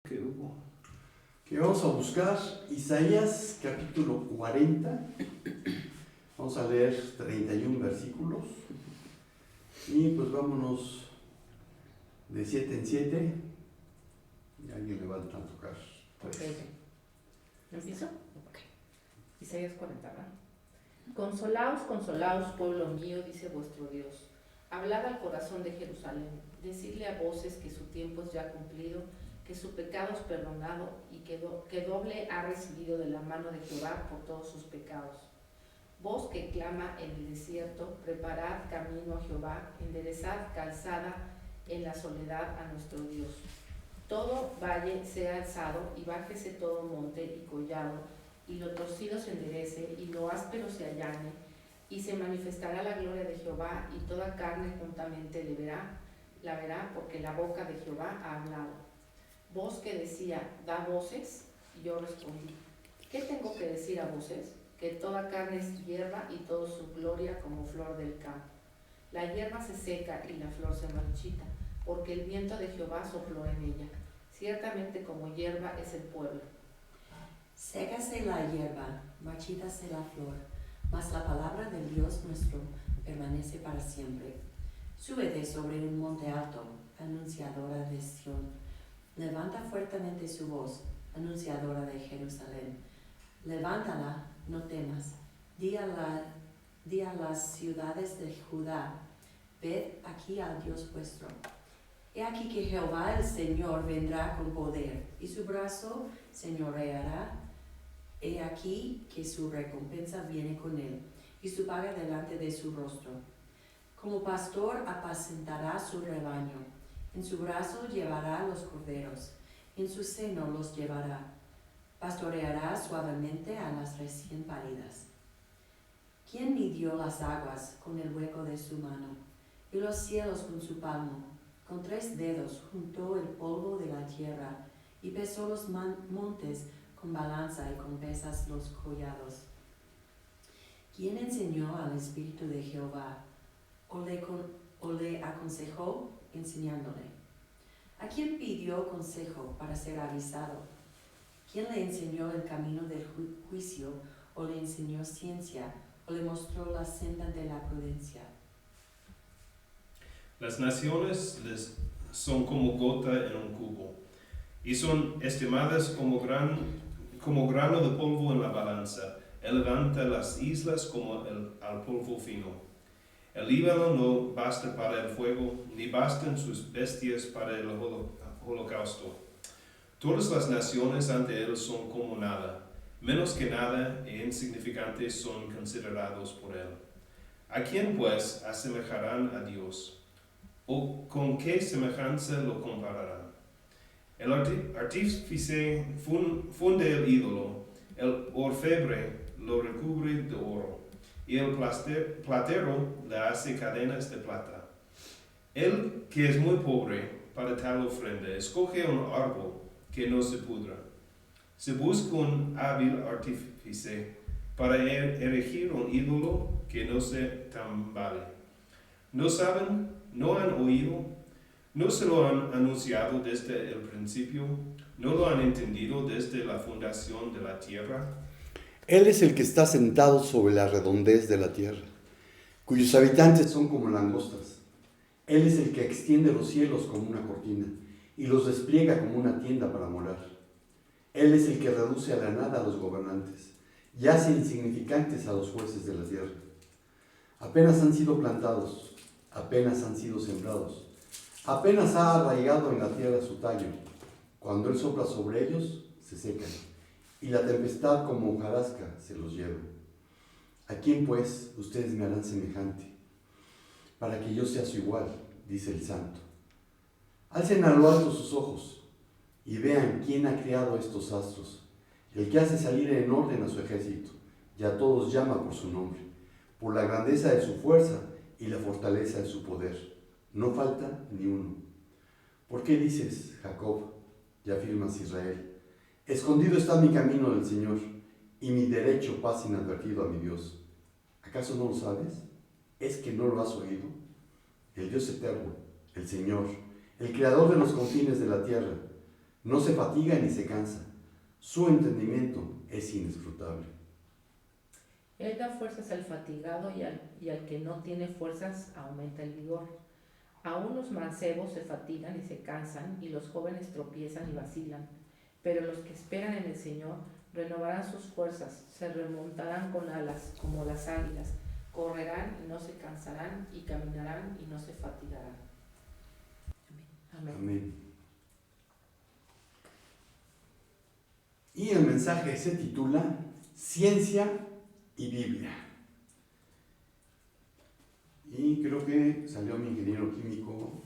que hubo. Que vamos a buscar Isaías capítulo 40. Vamos a leer 31 versículos. Y pues vámonos de 7 en 7. Y alguien le va a tocar. ¿Empiezo? Ok. Isaías 40, ¿verdad? Consolaos, consolaos, pueblo mío, dice vuestro Dios. Hablad al corazón de Jerusalén. Decidle a voces que su tiempo es ya cumplido, que su pecado es perdonado y que doble ha recibido de la mano de Jehová por todos sus pecados. Voz que clama en el desierto, preparad camino a Jehová, enderezad calzada en la soledad a nuestro Dios. Todo valle sea alzado y bájese todo monte y collado, y lo torcido se enderece y lo áspero se allane, y se manifestará la gloria de Jehová, y toda carne juntamente la verá, porque la boca de Jehová ha hablado. Voz que decía, da voces, y yo respondí, ¿qué tengo que decir a voces? Que toda carne es hierba y toda su gloria como flor del campo. La hierba se seca y la flor se marchita, porque el viento de Jehová sopló en ella. Ciertamente como hierba es el pueblo. Sécase la hierba, marchítase la flor, mas la palabra del Dios nuestro permanece para siempre. Súbete sobre un monte alto, anunciadora de Sión. Levanta fuertemente su voz, anunciadora de Jerusalén. Levántala, no temas. Di a las ciudades de Judá, ved aquí al Dios vuestro. He aquí que Jehová el Señor vendrá con poder, y su brazo señoreará. He aquí que su recompensa viene con él, y su paga delante de su rostro. Como pastor apacentará su rebaño, en su brazo llevará los corderos, en su seno los llevará. Pastoreará suavemente a las recién paridas. ¿Quién midió las aguas con el hueco de su mano, y los cielos con su palmo? Con 3 dedos juntó el polvo de la tierra, y pesó los montes con balanza y con pesas los collados. ¿Quién enseñó al Espíritu de Jehová, o le aconsejó enseñándole? ¿A quién pidió consejo para ser avisado? ¿Quién le enseñó el camino del juicio, o le enseñó ciencia, o le mostró la senda de la prudencia? Las naciones son como gota en un cubo, y son estimadas como grano de polvo en la balanza. Él levanta las islas como al polvo fino. El Líbano no basta para el fuego, ni bastan sus bestias para el holocausto. Todas las naciones ante él son como nada, menos que nada e insignificantes son considerados por él. ¿A quién pues asemejarán a Dios? ¿O con qué semejanza lo compararán? El artífice funde el ídolo, el orfebre lo recubre de oro, y el platero le hace cadenas de plata. Él, que es muy pobre para tal ofrenda, escoge un árbol que no se pudra. Se busca un hábil artífice para erigir un ídolo que no se tambale. ¿No saben? ¿No han oído? ¿No se lo han anunciado desde el principio? ¿No lo han entendido desde la fundación de la tierra? Él es el que está sentado sobre la redondez de la tierra, cuyos habitantes son como langostas. Él es el que extiende los cielos como una cortina y los despliega como una tienda para morar. Él es el que reduce a la nada a los gobernantes y hace insignificantes a los jueces de la tierra. Apenas han sido plantados, apenas han sido sembrados, apenas ha arraigado en la tierra su tallo. Cuando él sopla sobre ellos, se secan, y la tempestad como hojarasca se los lleva. ¿A quién pues ustedes me harán semejante, para que yo sea su igual?, dice el Santo. Alcen a lo alto sus ojos, y vean quién ha creado estos astros, el que hace salir en orden a su ejército, y a todos llama por su nombre, por la grandeza de su fuerza y la fortaleza de su poder. No falta ni uno. ¿Por qué dices, Jacob, y afirmas, Israel? Escondido está mi camino del Señor, y mi derecho pasa inadvertido a mi Dios. ¿Acaso no lo sabes? ¿Es que no lo has oído? El Dios eterno, el Señor, el creador de los confines de la tierra, no se fatiga ni se cansa. Su entendimiento es inescrutable. Él da fuerzas al fatigado y al que no tiene fuerzas aumenta el vigor. Aún los mancebos se fatigan y se cansan, y los jóvenes tropiezan y vacilan. Pero los que esperan en el Señor renovarán sus fuerzas, se remontarán con alas como las águilas, correrán y no se cansarán, y caminarán y no se fatigarán. Amén. Amén. Y el mensaje se titula Ciencia y Biblia. Y creo que salió mi ingeniero químico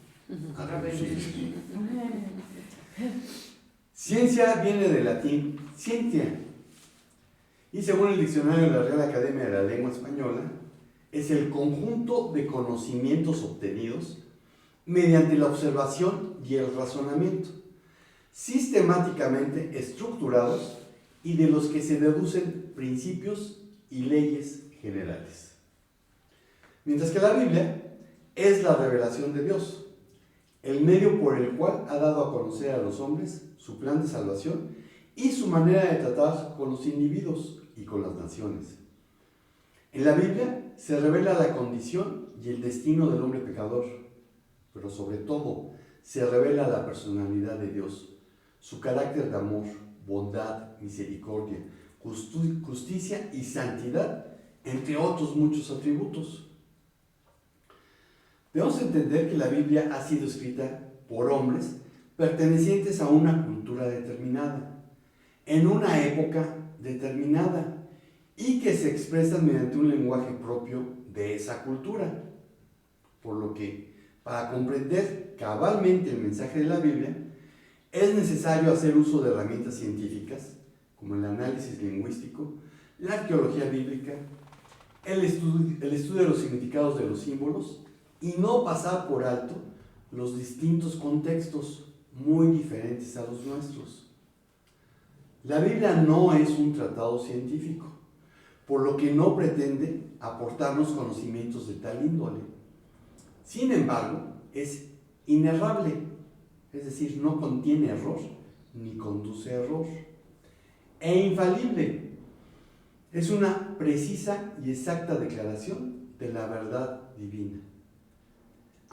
a traducir. Ciencia viene del latín scientia. Y según el diccionario de la Real Academia de la Lengua Española, es el conjunto de conocimientos obtenidos mediante la observación y el razonamiento, sistemáticamente estructurados y de los que se deducen principios y leyes generales. Mientras que la Biblia es la revelación de Dios, el medio por el cual ha dado a conocer a los hombres su plan de salvación y su manera de tratar con los individuos y con las naciones. En la Biblia se revela la condición y el destino del hombre pecador, pero sobre todo se revela la personalidad de Dios, su carácter de amor, bondad, misericordia, justicia y santidad, entre otros muchos atributos. Debemos entender que la Biblia ha sido escrita por hombres pertenecientes a una cultura determinada, en una época determinada, y que se expresan mediante un lenguaje propio de esa cultura. Por lo que, para comprender cabalmente el mensaje de la Biblia, es necesario hacer uso de herramientas científicas, como el análisis lingüístico, la arqueología bíblica, el estudio de los significados de los símbolos, y no pasar por alto los distintos contextos muy diferentes a los nuestros. La Biblia no es un tratado científico, por lo que no pretende aportarnos conocimientos de tal índole. Sin embargo, es inerrable, es decir, no contiene error ni conduce a error, e infalible. Es una precisa y exacta declaración de la verdad divina.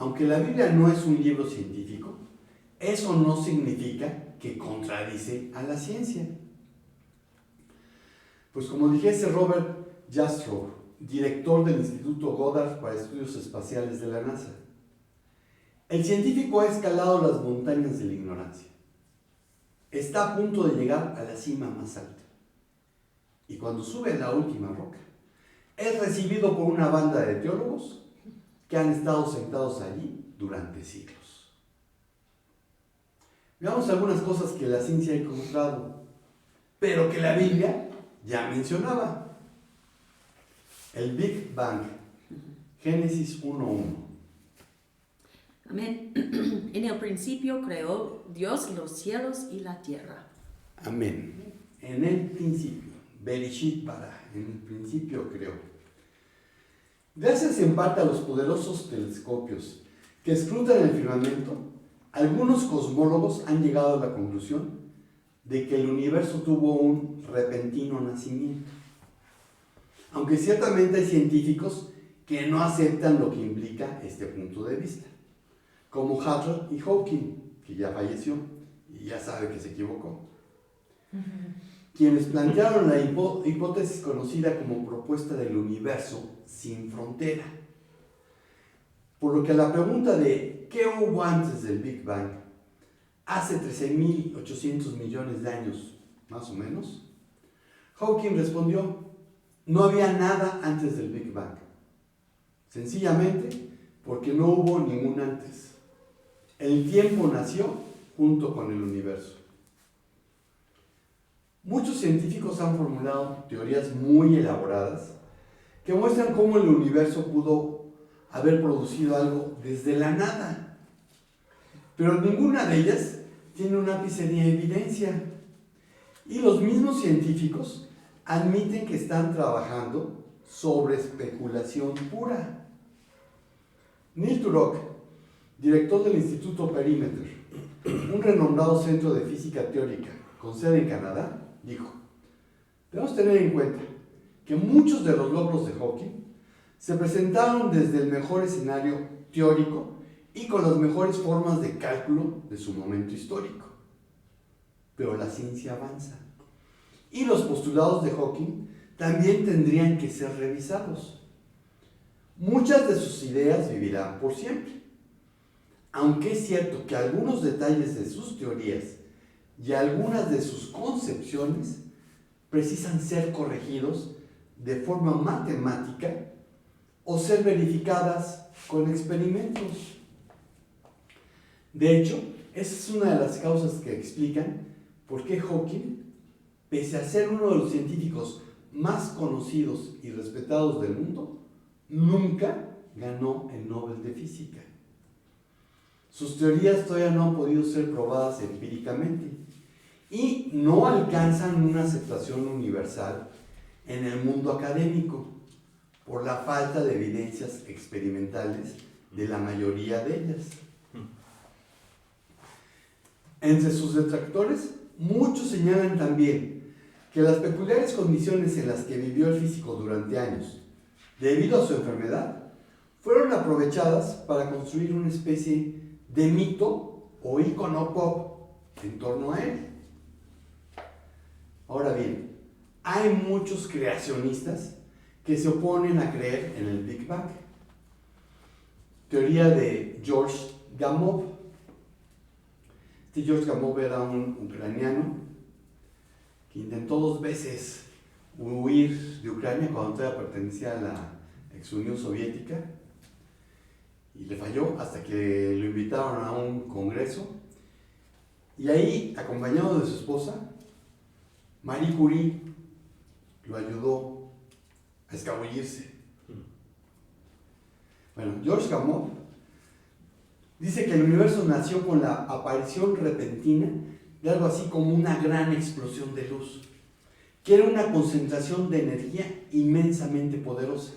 Aunque la Biblia no es un libro científico, eso no significa que contradice a la ciencia. Pues como dijese Robert Jastrow, director del Instituto Goddard para Estudios Espaciales de la NASA, el científico ha escalado las montañas de la ignorancia. Está a punto de llegar a la cima más alta. Y cuando sube a la última roca, es recibido por una banda de teólogos que han estado sentados allí durante siglos. Veamos algunas cosas que la ciencia ha encontrado, pero que la Biblia ya mencionaba. El Big Bang, Génesis 1:1. Amén. En el principio creó Dios los cielos y la tierra. Amén. En el principio, Bereshit bara, en el principio creó. Gracias en parte a los poderosos telescopios que escrutan el firmamento, algunos cosmólogos han llegado a la conclusión de que el universo tuvo un repentino nacimiento. Aunque ciertamente hay científicos que no aceptan lo que implica este punto de vista, como Hutton y Hawking, que ya falleció y ya sabe que se equivocó, quienes plantearon la hipótesis conocida como propuesta del universo sin frontera. Por lo que a la pregunta de ¿qué hubo antes del Big Bang? Hace 13.800 millones de años, más o menos, Hawking respondió: no había nada antes del Big Bang, sencillamente porque no hubo ningún antes. El tiempo nació junto con el universo. Muchos científicos han formulado teorías muy elaboradas que muestran cómo el universo pudo haber producido algo desde la nada, pero ninguna de ellas tiene un ápice de evidencia. Y los mismos científicos admiten que están trabajando sobre especulación pura. Neil Turok, director del Instituto Perimeter, un renombrado centro de física teórica con sede en Canadá, dijo: debemos tener en cuenta que muchos de los logros de Hawking se presentaron desde el mejor escenario teórico y con las mejores formas de cálculo de su momento histórico. Pero la ciencia avanza y los postulados de Hawking también tendrían que ser revisados. Muchas de sus ideas vivirán por siempre, aunque es cierto que algunos detalles de sus teorías y algunas de sus concepciones precisan ser corregidos de forma matemática o ser verificadas con experimentos. De hecho, esa es una de las causas que explican por qué Hawking, pese a ser uno de los científicos más conocidos y respetados del mundo, nunca ganó el Nobel de Física. Sus teorías todavía no han podido ser probadas empíricamente y no alcanzan una aceptación universal en el mundo académico por la falta de evidencias experimentales de la mayoría de ellas. Entre sus detractores, muchos señalan también que las peculiares condiciones en las que vivió el físico durante años, debido a su enfermedad, fueron aprovechadas para construir una especie de mito o ícono pop en torno a él. Ahora bien, hay muchos creacionistas que se oponen a creer en el Big Bang. Teoría de George Gamow. George Gamow era un ucraniano que intentó 2 veces huir de Ucrania cuando todavía pertenecía a la ex Unión Soviética y le falló hasta que lo invitaron a un congreso y ahí, acompañado de su esposa, Marie Curie, lo ayudó a escabullirse. Bueno, George Gamow dice que el universo nació con la aparición repentina de algo así como una gran explosión de luz, que era una concentración de energía inmensamente poderosa.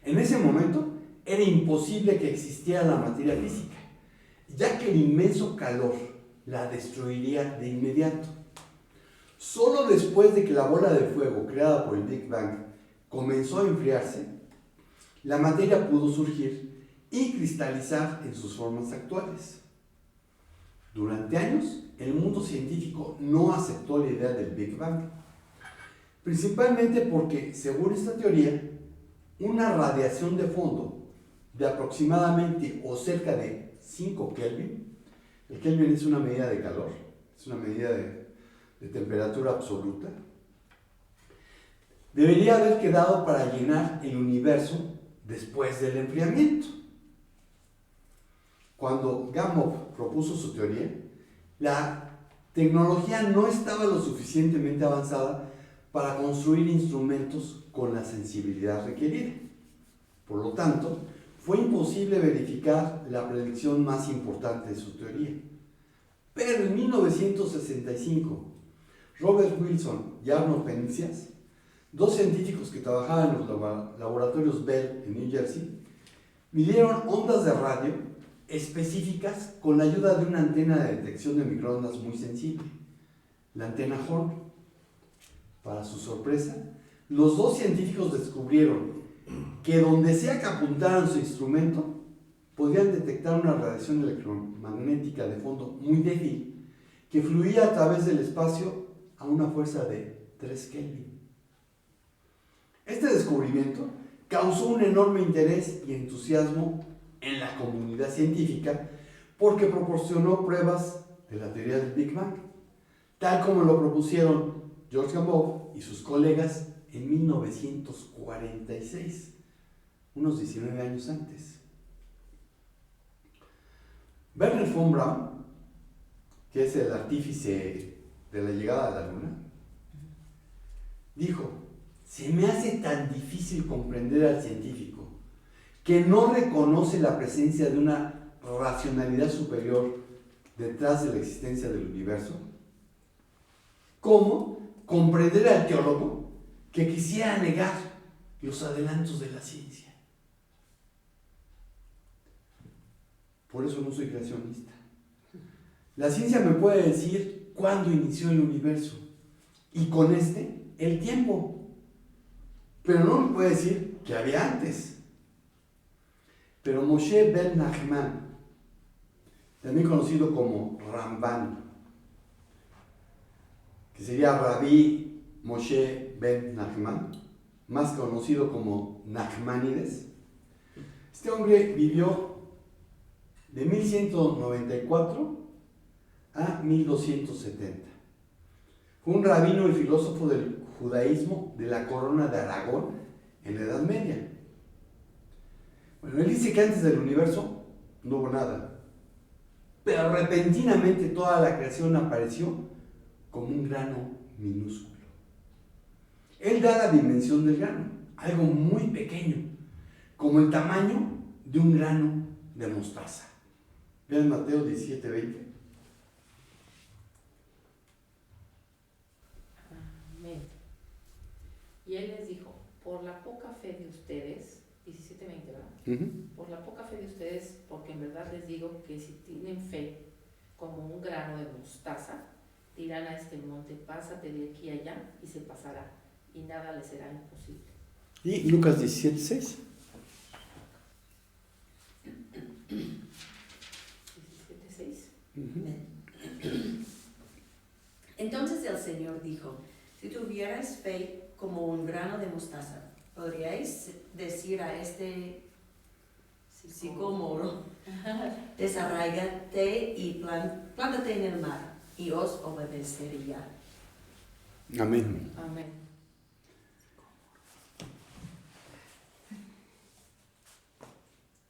En ese momento era imposible que existiera la materia física, ya que el inmenso calor la destruiría de inmediato. Solo después de que la bola de fuego creada por el Big Bang comenzó a enfriarse, la materia pudo surgir y cristalizar en sus formas actuales. Durante años, el mundo científico no aceptó la idea del Big Bang, principalmente porque, según esta teoría, una radiación de fondo de aproximadamente o cerca de 5 Kelvin, el Kelvin es una medida de calor, es una medida de temperatura absoluta, debería haber quedado para llenar el universo después del enfriamiento. Cuando Gamow propuso su teoría, la tecnología no estaba lo suficientemente avanzada para construir instrumentos con la sensibilidad requerida. Por lo tanto, fue imposible verificar la predicción más importante de su teoría. Pero en 1965, Robert Wilson y Arnold Penzias, 2 científicos que trabajaban en los laboratorios Bell en New Jersey, midieron ondas de radio específicas con la ayuda de una antena de detección de microondas muy sensible, la antena Horn. Para su sorpresa, los 2 científicos descubrieron que donde sea que apuntaran su instrumento, podían detectar una radiación electromagnética de fondo muy débil que fluía a través del espacio a una fuerza de 3 Kelvin. Este descubrimiento causó un enorme interés y entusiasmo en la comunidad científica porque proporcionó pruebas de la teoría del Big Bang, tal como lo propusieron George Gamow y sus colegas en 1946, unos 19 años antes. Wernher von Braun, que es el artífice de la llegada a la Luna, dijo: se me hace tan difícil comprender al científico que no reconoce la presencia de una racionalidad superior detrás de la existencia del universo, como comprender al teólogo que quisiera negar los adelantos de la ciencia. Por eso no soy creacionista. La ciencia me puede decir cuándo inició el universo y con el tiempo, pero no me puede decir que había antes. Pero Moshe ben Nachman, también conocido como Ramban, que sería Rabí Moshe ben Nachman, más conocido como Nachmanides, este hombre vivió de 1194 a 1270. Fue un rabino y filósofo del judaísmo de la corona de Aragón en la Edad Media. Bueno, él dice que antes del universo no hubo nada, pero repentinamente toda la creación apareció como un grano minúsculo. Él da la dimensión del grano, algo muy pequeño, como el tamaño de un grano de mostaza. Vean Mateo 17:20. Amén. Y él les dijo, por la poca fe de ustedes, 17:20, ¿verdad? Por la poca fe de ustedes, porque en verdad les digo que si tienen fe como un grano de mostaza, dirán a este monte, pásate de aquí a allá, y se pasará, y nada les será imposible. Y Lucas 17:6. 17:6. Entonces el Señor dijo, si tuvierais fe como un grano de mostaza, podríais decir a este sicómoro, desarráigate y plántate en el mar, y os obedecería. Amén. Amén.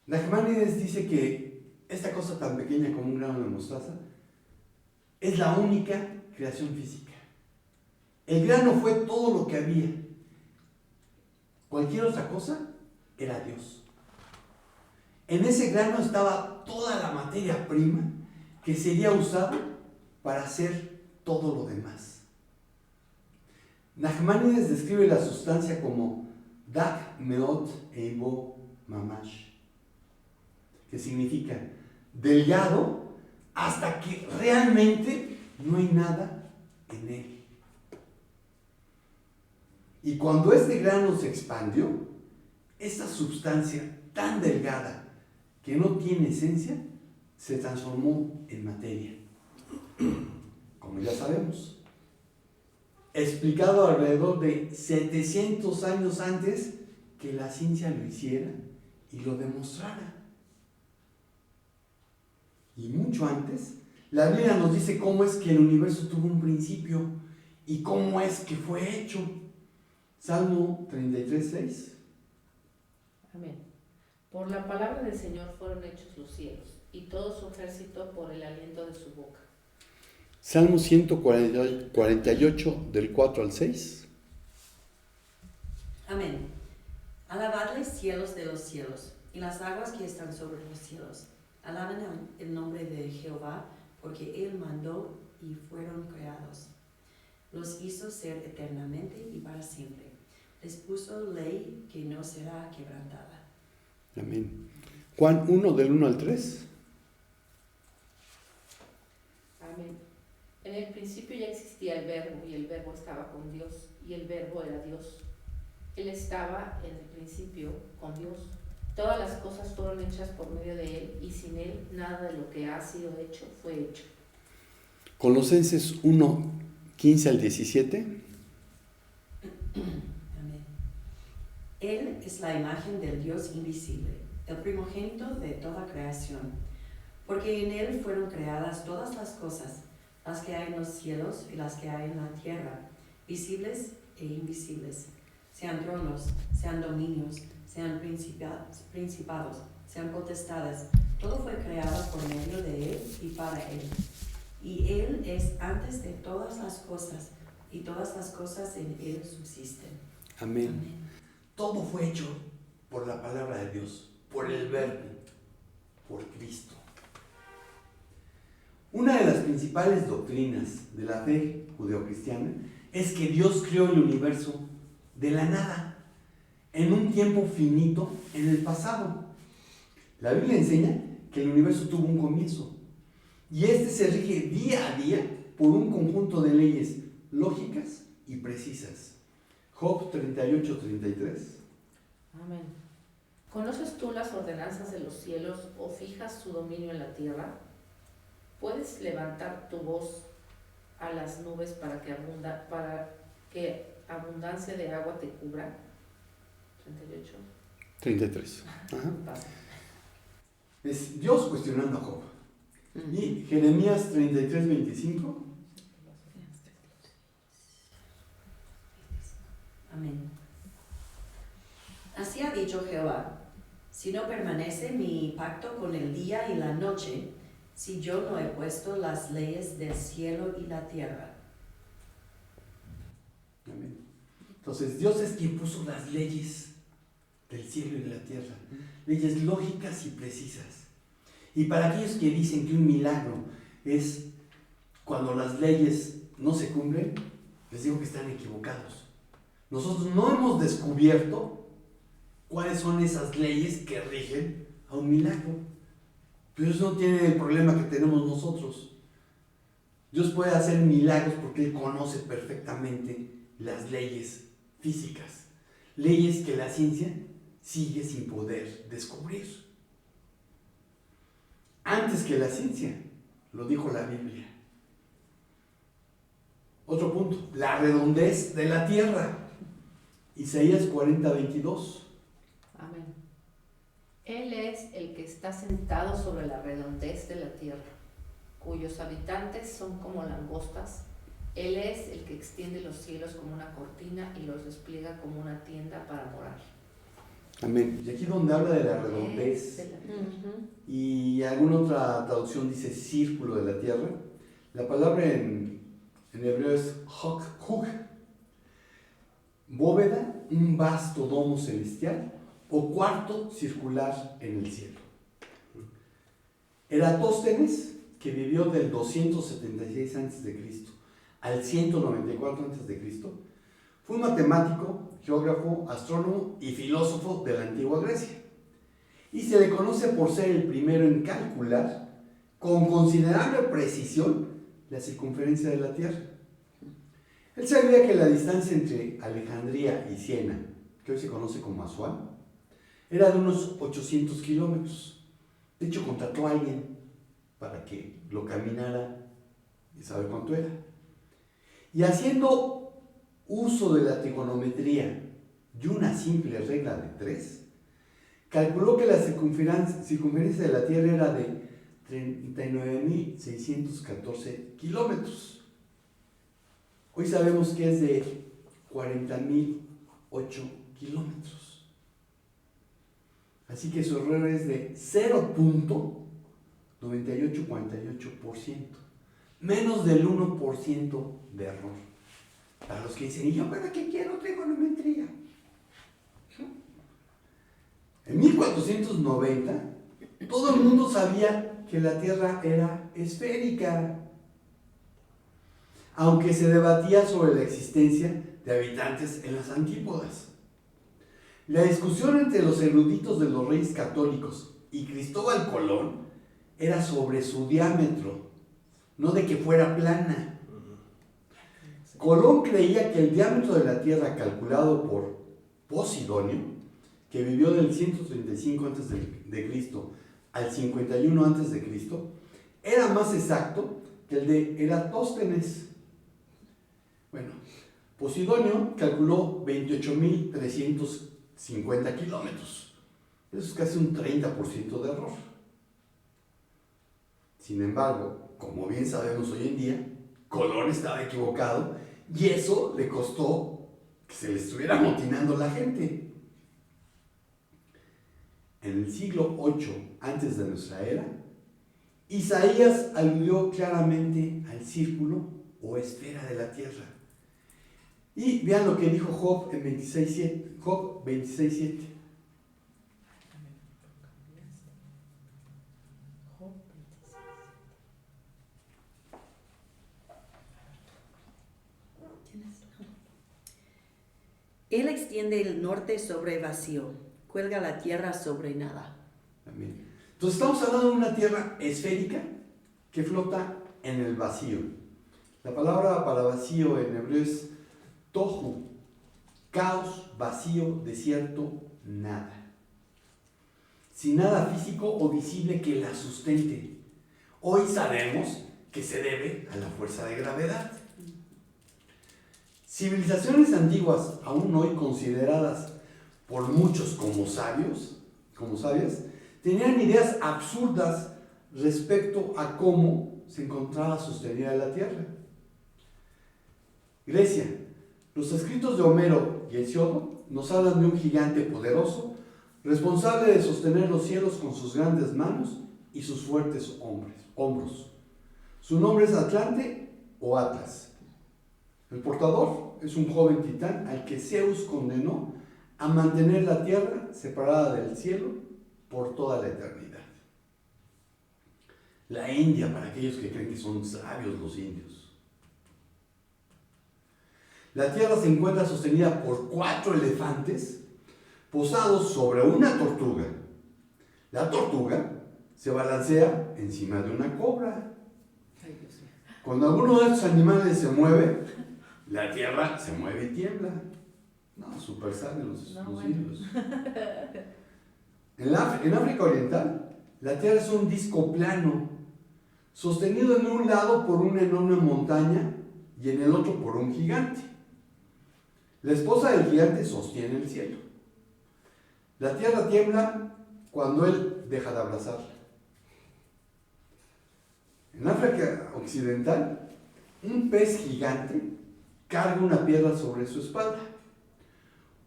Nachmanides dice que esta cosa tan pequeña como un grano de mostaza es la única creación física. El grano fue todo lo que había. Cualquier otra cosa era Dios. En ese grano estaba toda la materia prima que sería usada para hacer todo lo demás. Nachmanides describe la sustancia como Dak Meot Eibo Mamash, que significa delgado hasta que realmente no hay nada en él. Y cuando este grano se expandió, esta sustancia tan delgada que no tiene esencia, se transformó en materia. Como ya sabemos, explicado alrededor de 700 años antes que la ciencia lo hiciera y lo demostrara. Y mucho antes, la Biblia nos dice cómo es que el universo tuvo un principio y cómo es que fue hecho. Salmo 33:6. Amén. Por la palabra del Señor fueron hechos los cielos, y todo su ejército por el aliento de su boca. Salmo 148, del 4 al 6. Amén. Alabadle cielos de los cielos, y las aguas que están sobre los cielos. Alaben el nombre de Jehová, porque Él mandó y fueron creados. Los hizo ser eternamente y para siempre. Les puso ley que no será quebrantada. Amén. Juan 1, del 1 al 3. Amén. En el principio ya existía el Verbo, y el Verbo estaba con Dios, y el Verbo era Dios. Él estaba en el principio con Dios. Todas las cosas fueron hechas por medio de Él, y sin Él nada de lo que ha sido hecho fue hecho. Colosenses 1, 15 al 17. Amén. Él es la imagen del Dios invisible, el primogénito de toda creación, porque en Él fueron creadas todas las cosas, las que hay en los cielos y las que hay en la tierra, visibles e invisibles, sean tronos, sean dominios, sean principados, sean potestades. Todo fue creado por medio de Él y para Él. Y Él es antes de todas las cosas, y todas las cosas en Él subsisten. Amén. Amén. Todo fue hecho por la palabra de Dios, por el Verbo, por Cristo. Una de las principales doctrinas de la fe judeocristiana es que Dios creó el universo de la nada, en un tiempo finito en el pasado. La Biblia enseña que el universo tuvo un comienzo, Y este se rige día a día por un conjunto de leyes lógicas y precisas. Job 38:33. Amén. ¿Conoces tú las ordenanzas de los cielos o fijas su dominio en la tierra? ¿Puedes levantar tu voz a las nubes para que abundancia de agua te cubra? 38. 33. Ajá. Pasa. Es Dios cuestionando a Job. Y Jeremías 33:25. Amén. Así ha dicho Jehová, si no permanece mi pacto con el día y la noche, si yo no he puesto las leyes del cielo y la tierra. Amén. Entonces Dios es quien puso las leyes del cielo y de la tierra, leyes lógicas y precisas. Y para aquellos que dicen que un milagro es cuando las leyes no se cumplen, les digo que están equivocados. Nosotros no hemos descubierto cuáles son esas leyes que rigen a un milagro. Pero eso no tiene el problema que tenemos nosotros. Dios puede hacer milagros porque Él conoce perfectamente las leyes físicas, leyes que la ciencia sigue sin poder descubrir. Antes que la ciencia, lo dijo la Biblia. Otro punto, la redondez de la tierra. Isaías 40:22. Amén. Él es el que está sentado sobre la redondez de la tierra, cuyos habitantes son como langostas. Él es el que extiende los cielos como una cortina y los despliega como una tienda para morar. Amén. Y aquí donde habla de la redondez, De la tierra. y alguna otra traducción dice círculo de la tierra, la palabra en hebreo es hok, bóveda, un vasto domo celestial o cuarto circular en el cielo. Eratóstenes, que vivió del 276 a.C. al 194 a.C., fue un matemático, geógrafo, astrónomo y filósofo de la antigua Grecia. Y se le conoce por ser el primero en calcular con considerable precisión la circunferencia de la Tierra. Él sabía que la distancia entre Alejandría y Siena, que hoy se conoce como Asuán, era de unos 800 kilómetros. De hecho, contrató a alguien para que lo caminara y sabe cuánto era. Y haciendo uso de la trigonometría y una simple regla de 3, calculó que la circunferencia de la Tierra era de 39.614 kilómetros. Hoy sabemos que es de 40.008 kilómetros. Así que su error es de 0.9848%, menos del 1% de error. Para los que dicen, ¿y yo para qué quiero trigonometría? En 1490, todo el mundo sabía que la Tierra era esférica, aunque se debatía sobre la existencia de habitantes en las antípodas. La discusión entre los eruditos de los reyes católicos y Cristóbal Colón era sobre su diámetro, no de que fuera plana. Colón creía que el diámetro de la Tierra, calculado por Posidonio, que vivió del 135 a.C. al 51 a.C., era más exacto que el de Eratóstenes. Bueno, Posidonio calculó 28.350 kilómetros. Eso es casi un 30% de error. Sin embargo, como bien sabemos hoy en día, Colón estaba equivocado y eso le costó que se le estuviera amotinando la gente. En el siglo VIII antes de nuestra era, Isaías aludió claramente al círculo o esfera de la tierra. Y vean lo que dijo Job en 26:7. Job 26:7. Él extiende el norte sobre vacío, cuelga la tierra sobre nada. Amén. Entonces estamos hablando de una tierra esférica que flota en el vacío. La palabra para vacío en hebreo es tohu, caos, vacío, desierto, nada. Sin nada físico o visible que la sustente. Hoy sabemos que se debe a la fuerza de gravedad. Civilizaciones antiguas, aún hoy consideradas por muchos como sabias, tenían ideas absurdas respecto a cómo se encontraba sostenida la tierra. Grecia, los escritos de Homero y Hesíodo nos hablan de un gigante poderoso, responsable de sostener los cielos con sus grandes manos y sus fuertes hombros. Su nombre es Atlante o Atlas. El portador es un joven titán al que Zeus condenó a mantener la tierra separada del cielo por toda la eternidad. La India, para aquellos que creen que son sabios los indios. La tierra se encuentra sostenida por 4 elefantes posados sobre una tortuga. La tortuga se balancea encima de una cobra. Ay, Dios mío. Cuando alguno de estos animales se mueve, la tierra se mueve y tiembla. No, súper sabios los indios. En África Oriental, la tierra es un disco plano, sostenido en un lado por una enorme montaña y en el otro por un gigante. La esposa del gigante sostiene el cielo. La tierra tiembla cuando él deja de abrazarla. En África Occidental, un pez gigante carga una piedra sobre su espalda.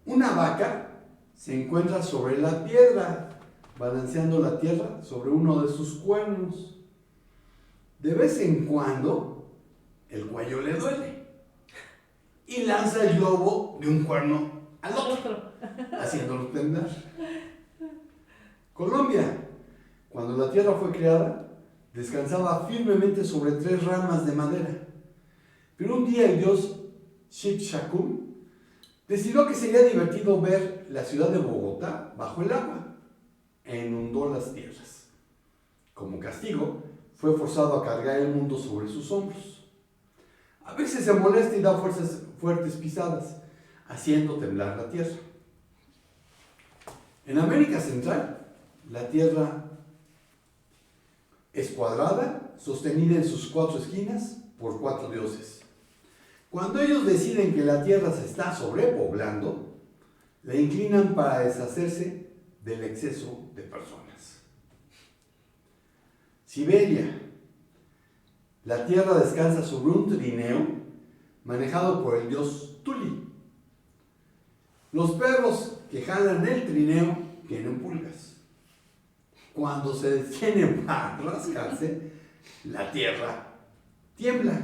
Una vaca se encuentra sobre la piedra, balanceando la tierra sobre uno de sus cuernos. De vez en cuando, el cuello le duele y lanza el globo de un cuerno al otro, haciéndolo temblar. Colombia, cuando la tierra fue creada, descansaba firmemente sobre 3 ramas de madera. Pero un día el dios Shipshakun decidió que sería divertido ver la ciudad de Bogotá bajo el agua e inundó las tierras. Como castigo, fue forzado a cargar el mundo sobre sus hombros. A veces se molesta y da fuertes pisadas, haciendo temblar la tierra. En América Central, la tierra es cuadrada, sostenida en sus 4 esquinas por 4 dioses. Cuando ellos deciden que la tierra se está sobrepoblando, la inclinan para deshacerse del exceso de personas. Siberia. La tierra descansa sobre un trineo manejado por el dios Tuli. Los perros que jalan el trineo tienen pulgas. Cuando se detienen para rascarse, la tierra tiembla.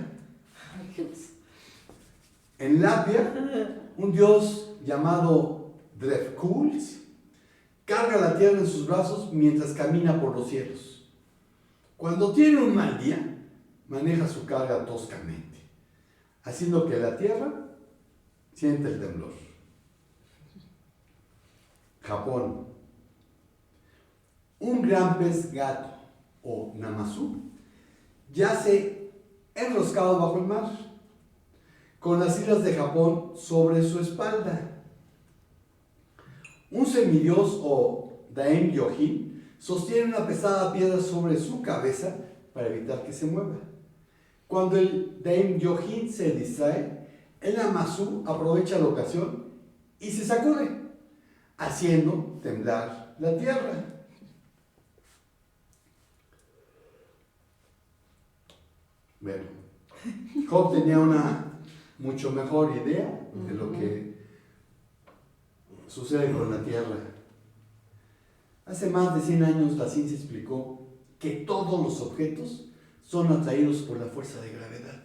En Latvia, un dios llamado Drevkuls carga la tierra en sus brazos mientras camina por los cielos. Cuando tiene un mal día, maneja su carga toscamente, haciendo que la tierra sienta el temblor. Japón. Un gran pez gato, o Namazu, yace enroscado bajo el mar, con las islas de Japón sobre su espalda. Un semidios, o Daimyojin, sostiene una pesada piedra sobre su cabeza para evitar que se mueva. Cuando el Daimyojin se distrae, el Namazu aprovecha la ocasión y se sacude, haciendo temblar la tierra. Bueno, Job tenía una mucho mejor idea de lo que sucede con la tierra. Hace más de 100 años la ciencia explicó que todos los objetos son atraídos por la fuerza de gravedad,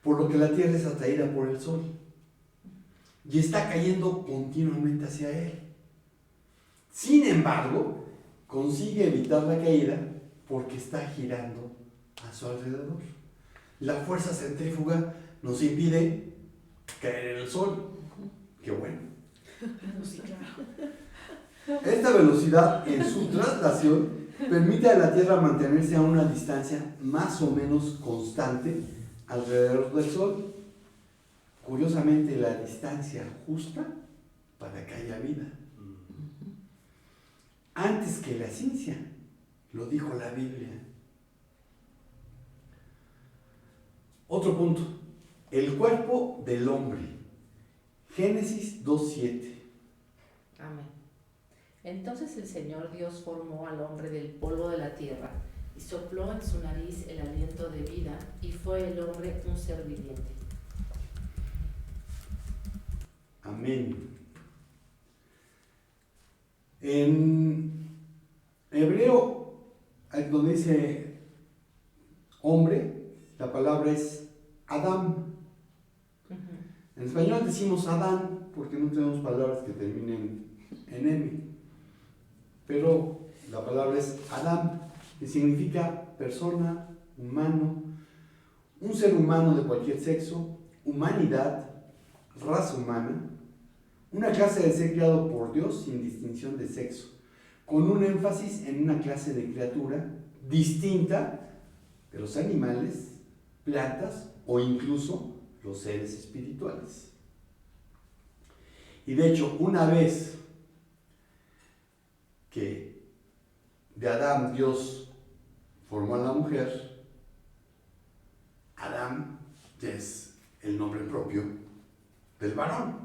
por lo que la tierra es atraída por el sol y está cayendo continuamente hacia él. Sin embargo, consigue evitar la caída porque está girando a su alrededor. La fuerza centrífuga nos impide caer en el sol. Qué bueno. Sí, claro. Esta velocidad en su traslación permite a la Tierra mantenerse a una distancia más o menos constante alrededor del Sol. Curiosamente, la distancia justa para que haya vida. Antes que la ciencia, lo dijo la Biblia. Otro punto, el cuerpo del hombre. Génesis 2:7. Amén. Entonces el Señor Dios formó al hombre del polvo de la tierra y sopló en su nariz el aliento de vida, y fue el hombre un ser viviente. Amén. En hebreo, donde dice hombre, la palabra es Adam. En español decimos Adán porque no tenemos palabras que terminen en M. Pero la palabra es Adam, que significa persona, humano, un ser humano de cualquier sexo, humanidad, raza humana, una clase de ser creado por Dios sin distinción de sexo, con un énfasis en una clase de criatura distinta de los animales, plantas o incluso los seres espirituales. Y de hecho, una vez que de Adán Dios formó a la mujer, Adán es el nombre propio del varón.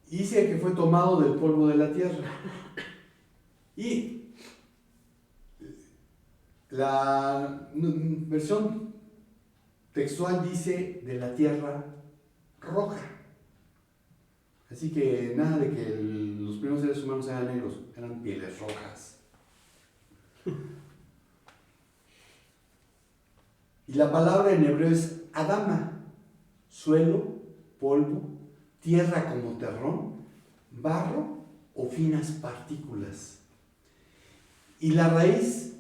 Dice que fue tomado del polvo de la tierra. Y la versión textual dice de la tierra roja. Así que nada de que los primeros seres humanos eran negros, eran pieles rojas. Y la palabra en hebreo es Adama, suelo, polvo, tierra como terrón, barro o finas partículas. Y la raíz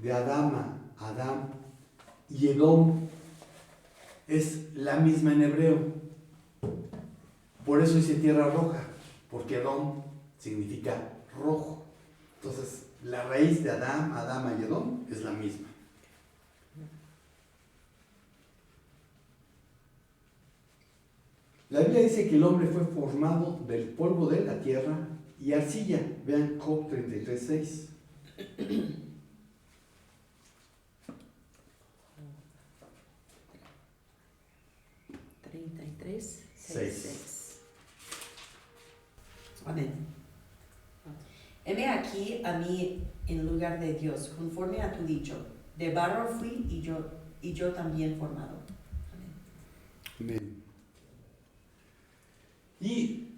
de Adama, Adam y Edom es la misma en hebreo. Por eso dice tierra roja, porque Edom significa rojo. Entonces, la raíz de Adam, Adama y Edom es la misma. La Biblia dice que el hombre fue formado del polvo de la tierra y arcilla. Vean Job 33:6. 33:6. Amén. Heme aquí a mí en lugar de Dios, conforme a tu dicho. De barro fui y yo también formado. Amén. Amén. Y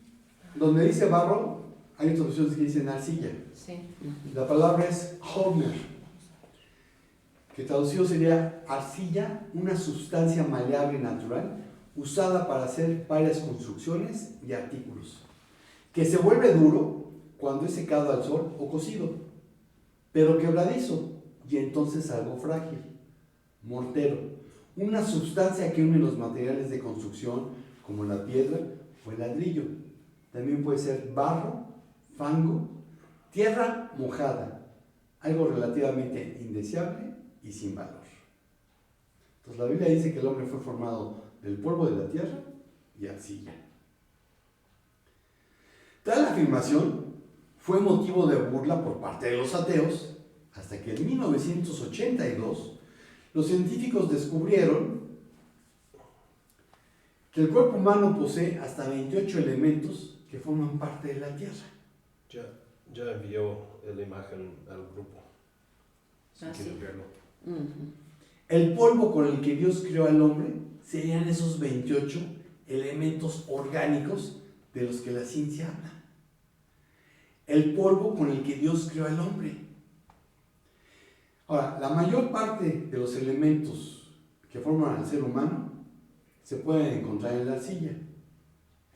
donde dice barro, hay otras opciones que dicen arcilla. Sí. La palabra es homer, que traducido sería arcilla, una sustancia maleable natural usada para hacer varias construcciones y artículos, que se vuelve duro cuando es secado al sol o cocido, pero quebradizo y entonces algo frágil. Mortero, una sustancia que une los materiales de construcción como la piedra o el ladrillo. También puede ser barro, fango, tierra mojada, algo relativamente indeseable y sin valor. Entonces la Biblia dice que el hombre fue formado del polvo de la tierra y arcilla. Tal afirmación fue motivo de burla por parte de los ateos hasta que en 1982 los científicos descubrieron que el cuerpo humano posee hasta 28 elementos que forman parte de la tierra. Ya envió la imagen al grupo. Si quieren Sí. verlo. El polvo con el que Dios creó al hombre serían esos 28 elementos orgánicos de los que la ciencia habla. El polvo con el que Dios creó al hombre. Ahora, la mayor parte de los elementos que forman al ser humano se pueden encontrar en la arcilla.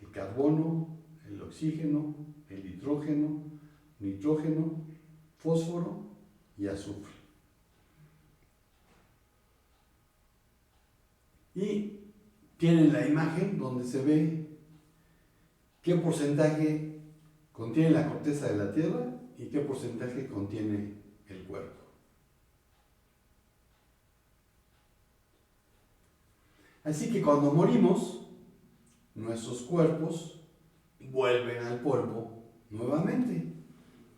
El carbono, el oxígeno, el hidrógeno, nitrógeno, fósforo y azufre. Y tienen la imagen donde se ve qué porcentaje contiene la corteza de la tierra y qué porcentaje contiene el cuerpo. Así que cuando morimos, nuestros cuerpos vuelven al polvo nuevamente.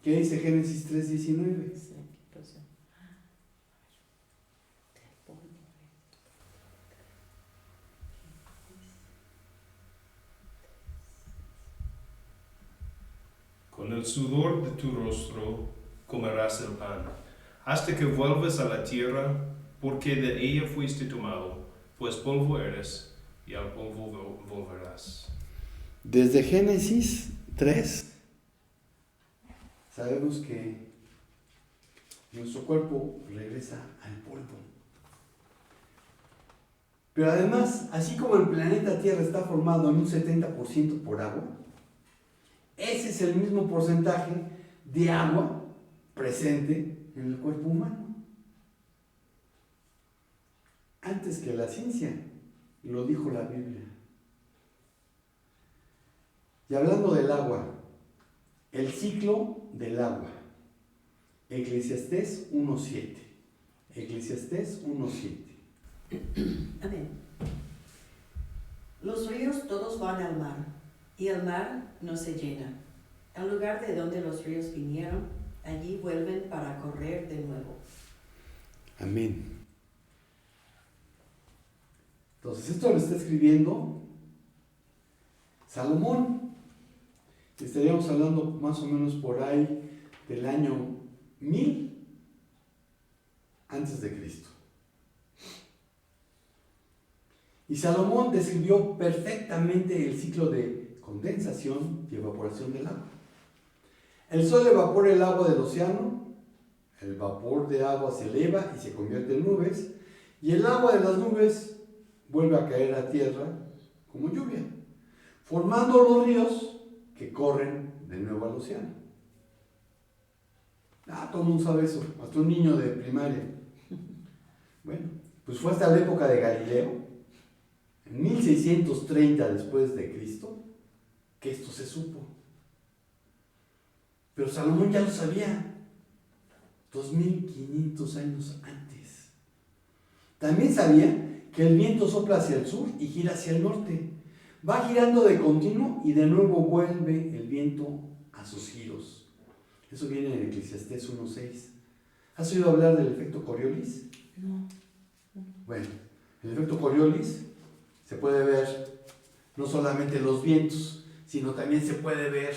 ¿Qué dice Génesis 3:19? Con el sudor de tu rostro comerás el pan, hasta que vuelvas a la tierra, porque de ella fuiste tomado, pues polvo eres, y al polvo volverás. Desde Génesis 3 sabemos que nuestro cuerpo regresa al polvo. Pero además, así como el planeta Tierra está formado en un 70% por agua, ese es el mismo porcentaje de agua presente en el cuerpo humano. Antes que la ciencia, lo dijo la Biblia. Y hablando del agua, el ciclo del agua. Eclesiastés 1:7. Eclesiastés 1:7. Amén. Los ríos todos van al mar, y el mar no se llena. Al lugar de donde los ríos vinieron, allí vuelven para correr de nuevo. Amén. Entonces, esto lo está escribiendo Salomón. Estaríamos hablando más o menos por ahí del año 1000 antes de Cristo. Y Salomón describió perfectamente el ciclo de condensación y evaporación del agua. El sol evapora el agua del océano, el vapor de agua se eleva y se convierte en nubes, y el agua de las nubes vuelve a caer a tierra como lluvia, formando los ríos que corren de nuevo al océano. Todo el mundo sabe eso, hasta un niño de primaria. Bueno, pues fue hasta la época de Galileo, en 1630 después de Cristo, que esto se supo. Pero Salomón ya lo sabía, 2500 años antes. También sabía que el viento sopla hacia el sur y gira hacia el norte. Va girando de continuo y de nuevo vuelve el viento a sus giros. Eso viene en Eclesiastés 1:6. ¿Has oído hablar del efecto Coriolis? No. Bueno, el efecto Coriolis se puede ver no solamente en los vientos, sino también se puede ver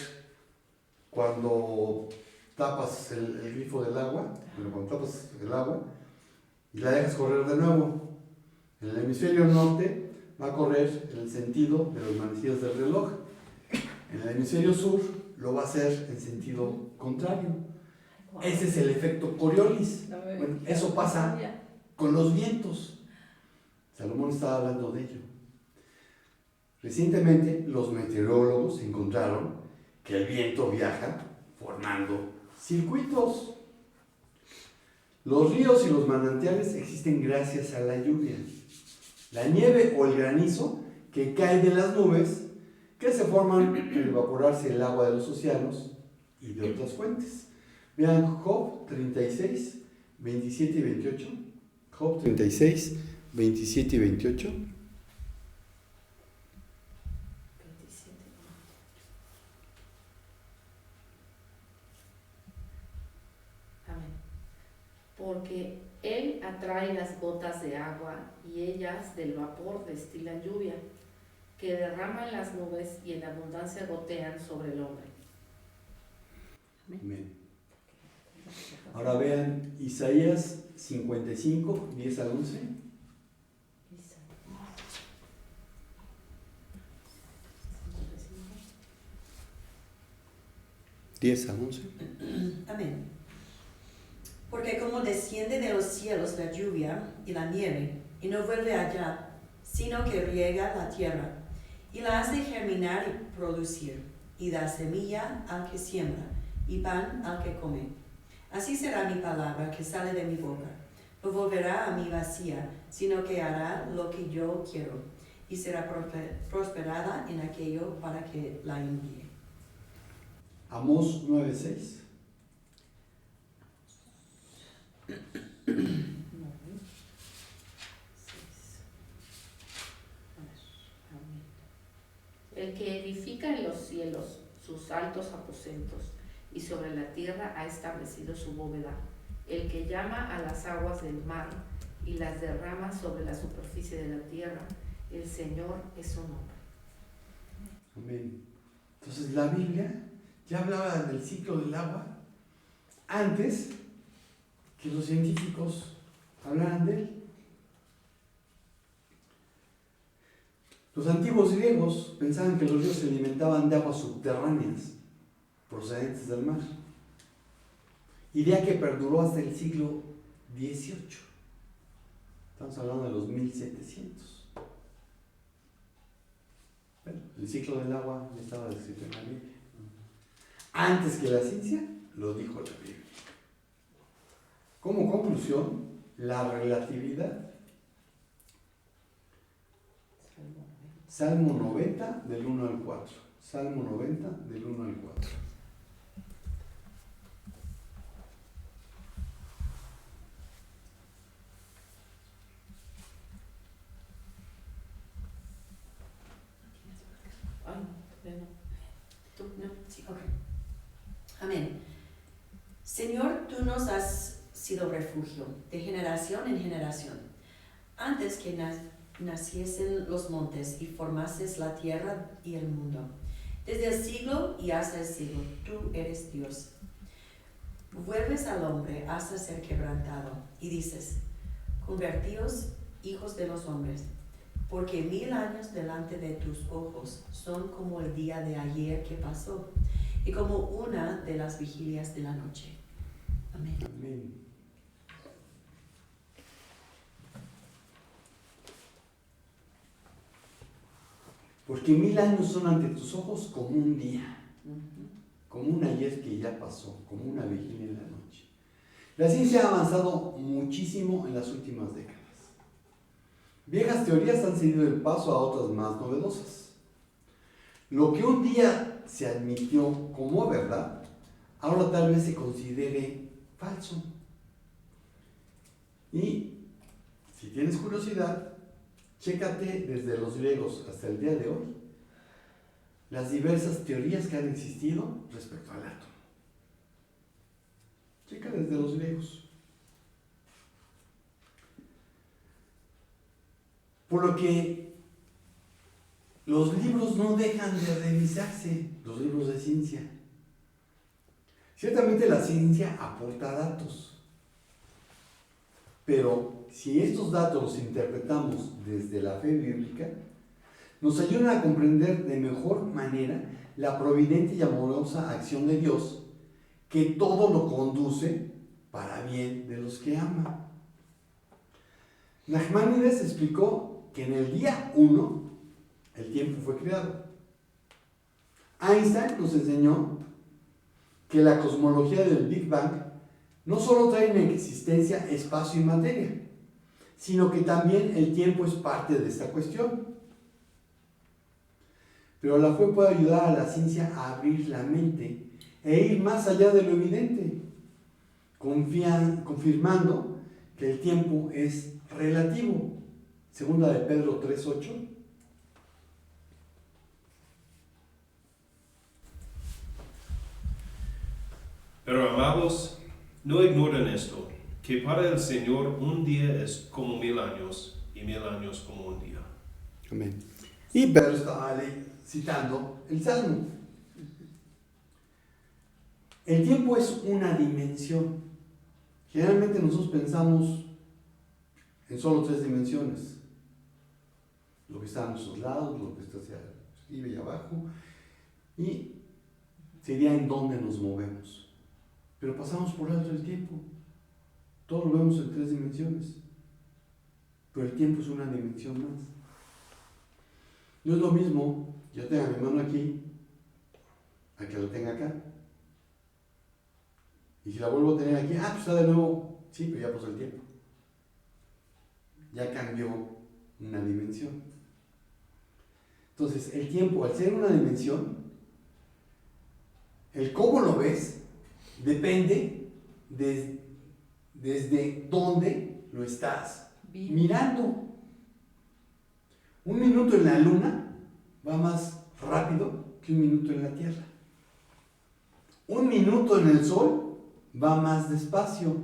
cuando tapas el grifo del agua, cuando tapas el agua y la dejas correr de nuevo. En el hemisferio norte va a correr en el sentido de los manecillas del reloj. En el hemisferio sur lo va a hacer en sentido contrario. Wow. Ese es el efecto Coriolis. Bueno, eso pasa con los vientos. Salomón estaba hablando de ello. Recientemente los meteorólogos encontraron que el viento viaja formando circuitos. Los ríos y los manantiales existen gracias a la lluvia. La nieve o el granizo que cae de las nubes que se forman al evaporarse el agua de los océanos y de otras fuentes. Vean Job 36, 27 y 28. Job 36, 27 y 28. 27. Amén. Porque Él atrae las gotas de agua y ellas del vapor destilan lluvia, que derraman las nubes y en abundancia gotean sobre el hombre. Amén. Ahora vean Isaías 55, 10 al 11. 10 al 11. Amén. Porque como desciende de los cielos la lluvia y la nieve, y no vuelve allá, sino que riega la tierra, y la hace germinar y producir, y da semilla al que siembra, y pan al que come. Así será mi palabra que sale de mi boca. No volverá a mí vacía, sino que hará lo que yo quiero, y será prosperada en aquello para que la envíe. Amós 9:6. El que edifica en los cielos sus altos aposentos y sobre la tierra ha establecido su bóveda, el que llama a las aguas del mar y las derrama sobre la superficie de la tierra, el Señor es su nombre. Amén. Entonces la Biblia ya hablaba del ciclo del agua antes que los científicos hablaran de él. Los antiguos griegos pensaban que los ríos se alimentaban de aguas subterráneas procedentes del mar, idea que perduró hasta el siglo XVIII. Estamos hablando de los 1700. Bueno, el ciclo del agua ya estaba descrito en la Biblia. Antes que la ciencia, lo dijo la Biblia. Como conclusión, la relatividad. Salmo 90 del 1 al 4. Salmo 90 del 1 al 4. Ay, no. ¿Tú? No, sí, ok. Amén. Señor, tú nos has sido refugio de generación en generación. Antes que naciesen los montes y formases la tierra y el mundo. Desde el siglo y hasta el siglo, tú eres Dios. Vuelves al hombre hasta ser quebrantado y dices, convertíos hijos de los hombres, porque 1000 años delante de tus ojos son como el día de ayer que pasó y como una de las vigilias de la noche. Amén. Amén. Porque 1000 años son ante tus ojos como un día, como un ayer que ya pasó, como una vigilia en la noche. La ciencia ha avanzado muchísimo en las últimas décadas. Viejas teorías han cedido el paso a otras más novedosas. Lo que un día se admitió como verdad, ahora tal vez se considere falso. Y si tienes curiosidad, chécate desde los griegos hasta el día de hoy las diversas teorías que han existido respecto al átomo. Checa desde los griegos. Por lo que los libros no dejan de revisarse, los libros de ciencia. Ciertamente la ciencia aporta datos, pero si estos datos los interpretamos desde la fe bíblica, nos ayudan a comprender de mejor manera la providente y amorosa acción de Dios, que todo lo conduce para bien de los que ama. Nachmanides explicó que en el día 1 el tiempo fue creado. Einstein nos enseñó que la cosmología del Big Bang no solo trae en existencia espacio y materia, sino que también el tiempo es parte de esta cuestión. Pero la fe puede ayudar a la ciencia a abrir la mente e ir más allá de lo evidente, confirmando que el tiempo es relativo. Segunda de Pedro 3:8. Pero amados, no ignoren esto, que para el Señor un día es como 1000 años y 1000 años como un día. Amén. Y Pedro estaba citando el Salmo. El tiempo es una dimensión. Generalmente nosotros pensamos en solo 3 dimensiones. Lo que está a nuestros lados, lo que está hacia arriba y abajo. Y sería en dónde nos movemos. Pero pasamos por alto el tiempo. Todo lo vemos en 3 dimensiones. Pero el tiempo es una dimensión más. No es lo mismo yo tenga mi mano aquí a que la tenga acá. Y si la vuelvo a tener aquí, pues está de nuevo. Sí, pero ya pasó el tiempo. Ya cambió una dimensión. Entonces, el tiempo, al ser una dimensión, el cómo lo ves depende desde dónde lo estás mirando. Un minuto en la luna va más rápido que un minuto en la Tierra. Un minuto en el Sol va más despacio.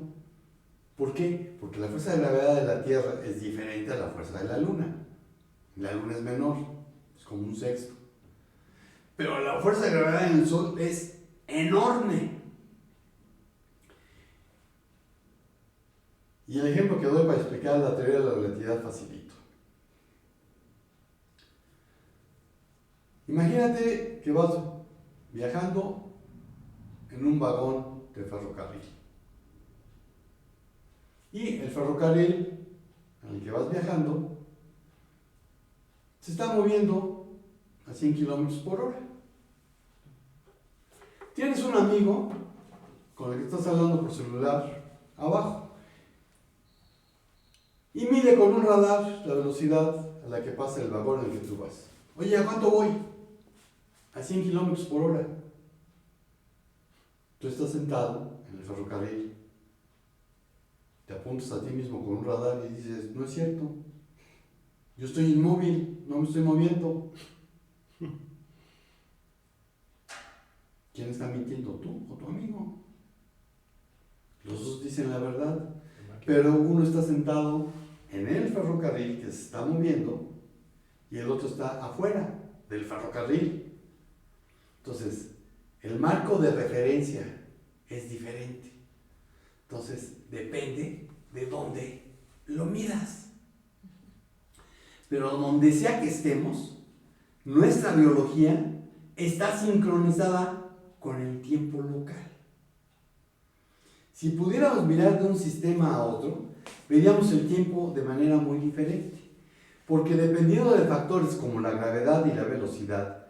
¿Por qué? Porque la fuerza de gravedad de la Tierra es diferente a la fuerza de la Luna. La Luna es menor, es como un sexto. Pero la fuerza de gravedad en el Sol es enorme. Y el ejemplo que doy para explicar la teoría de la relatividad facilito. Imagínate que vas viajando en un vagón de ferrocarril. Y el ferrocarril en el que vas viajando se está moviendo a 100 kilómetros por hora. Tienes un amigo con el que estás hablando por celular abajo y mide con un radar la velocidad a la que pasa el vagón en el que tú vas. Oye, ¿a cuánto voy? A 100 kilómetros por hora. Tú estás sentado en el ferrocarril, te apuntas a ti mismo con un radar y dices, no es cierto, yo estoy inmóvil, no me estoy moviendo. ¿Quién está mintiendo, tú o tu amigo? Los dos dicen la verdad, pero uno está sentado en el ferrocarril que se está moviendo y el otro está afuera del ferrocarril. Entonces, el marco de referencia es diferente. Entonces, depende de dónde lo miras. Pero donde sea que estemos, nuestra biología está sincronizada con el tiempo local. Si pudiéramos mirar de un sistema a otro, veríamos el tiempo de manera muy diferente, porque dependiendo de factores como la gravedad y la velocidad,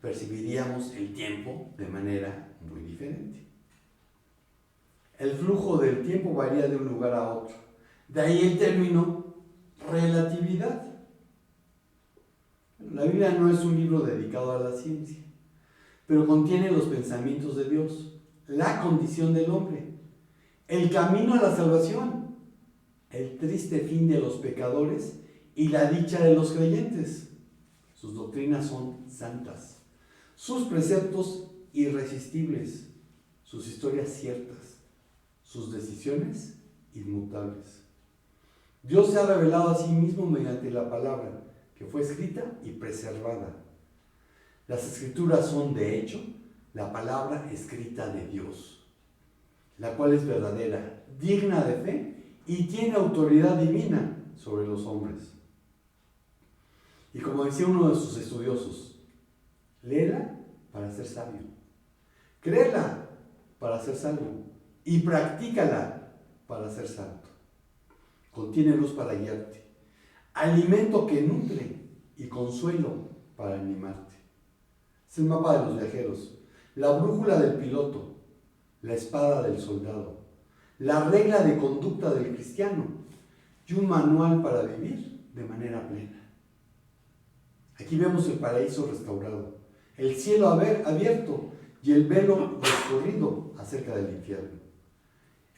percibiríamos el tiempo de manera muy diferente. El flujo del tiempo varía de un lugar a otro. De ahí el término relatividad. La Biblia no es un libro dedicado a la ciencia, pero contiene los pensamientos de Dios, la condición del hombre, el camino a la salvación, el triste fin de los pecadores y la dicha de los creyentes. Sus doctrinas son santas, sus preceptos irresistibles, sus historias ciertas, sus decisiones inmutables. Dios se ha revelado a sí mismo mediante la palabra, que fue escrita y preservada. Las escrituras son, de hecho, la palabra escrita de Dios, la cual es verdadera, digna de fe y tiene autoridad divina sobre los hombres. Y como decía uno de sus estudiosos, léela para ser sabio, créela para ser salvo y practícala para ser santo. Contiene luz para guiarte, alimento que nutre y consuelo para animarte. Es el mapa de los viajeros, la brújula del piloto, la espada del soldado, la regla de conducta del cristiano y un manual para vivir de manera plena. Aquí vemos el paraíso restaurado, el cielo abierto y el velo descorrido acerca del infierno.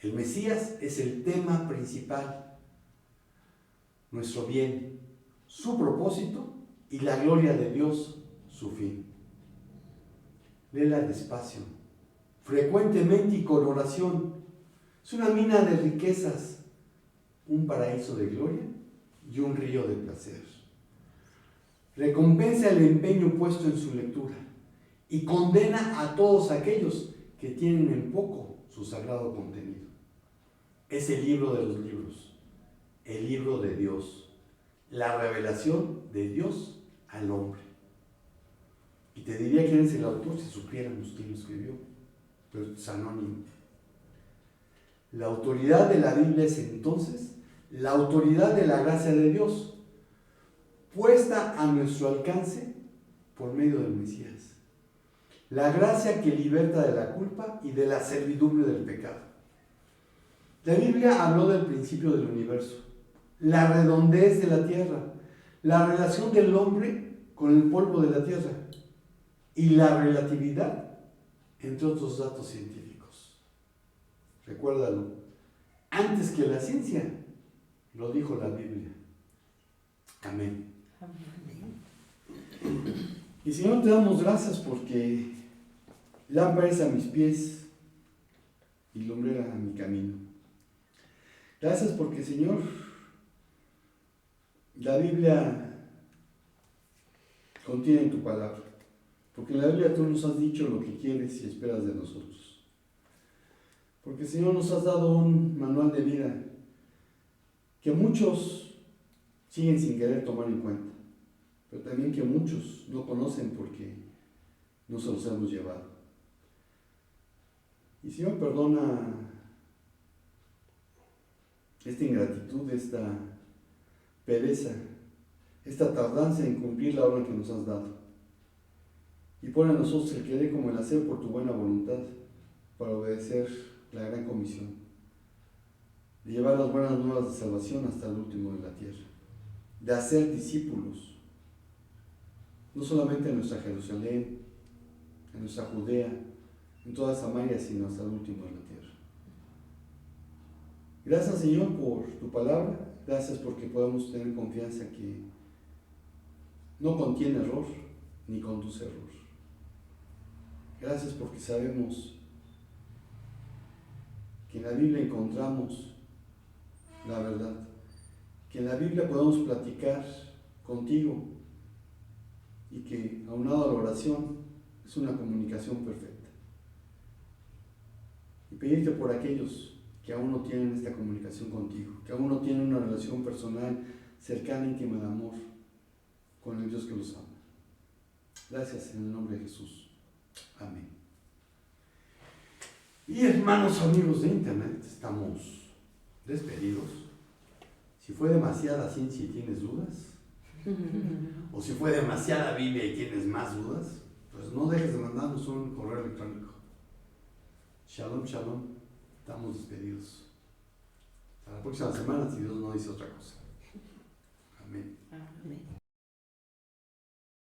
El Mesías es el tema principal, nuestro bien, su propósito y la gloria de Dios, su fin. Léela despacio, frecuentemente y con oración. Es una mina de riquezas, un paraíso de gloria y un río de placer. Recompensa el empeño puesto en su lectura y condena a todos aquellos que tienen en poco su sagrado contenido. Es el libro de los libros, el libro de Dios, la revelación de Dios al hombre. Y te diría quién es el autor si supiéramos quién lo escribió, pero es anónimo. La autoridad de la Biblia es entonces la autoridad de la gracia de Dios, puesta a nuestro alcance por medio del Mesías. La gracia que liberta de la culpa y de la servidumbre del pecado. La Biblia habló del principio del universo, la redondez de la tierra, la relación del hombre con el polvo de la tierra y la relatividad, entre otros datos científicos. Recuérdalo, antes que la ciencia, lo dijo la Biblia. Amén. Y Señor, te damos gracias porque lámpara es a mis pies y lumbrera a mi camino. Gracias porque, Señor, la Biblia contiene tu palabra. Porque en la Biblia tú nos has dicho lo que quieres y esperas de nosotros. Porque, Señor, nos has dado un manual de vida que muchos siguen sin querer tomar en cuenta, pero también que muchos no conocen porque no se los hemos llevado. Y, Señor, perdona esta ingratitud, esta pereza, esta tardanza en cumplir la obra que nos has dado. Y pon a nosotros el querer como el hacer por tu buena voluntad, para obedecer la gran comisión, de llevar las buenas nuevas de salvación hasta el último de la tierra, de hacer discípulos, no solamente en nuestra Jerusalén, en nuestra Judea, en toda Samaria, sino hasta el último de la tierra. Gracias, Señor, por tu palabra. Gracias porque podemos tener confianza que no contiene error ni conduce error. Gracias porque sabemos que en la Biblia encontramos la verdad, que en la Biblia podemos platicar contigo y que aunado a la oración es una comunicación perfecta. Y pedirte por aquellos que aún no tienen esta comunicación contigo, que aún no tienen una relación personal, cercana, íntima de amor con el Dios que los ama. Gracias en el nombre de Jesús. Amén. Y hermanos, amigos de internet, estamos despedidos. Si fue demasiada ciencia y tienes dudas, o si fue demasiada Biblia y tienes más dudas, pues no dejes de mandarnos un correo electrónico. Shalom, shalom. Estamos despedidos. Hasta la próxima semana, si Dios no dice otra cosa. Amén. Amén.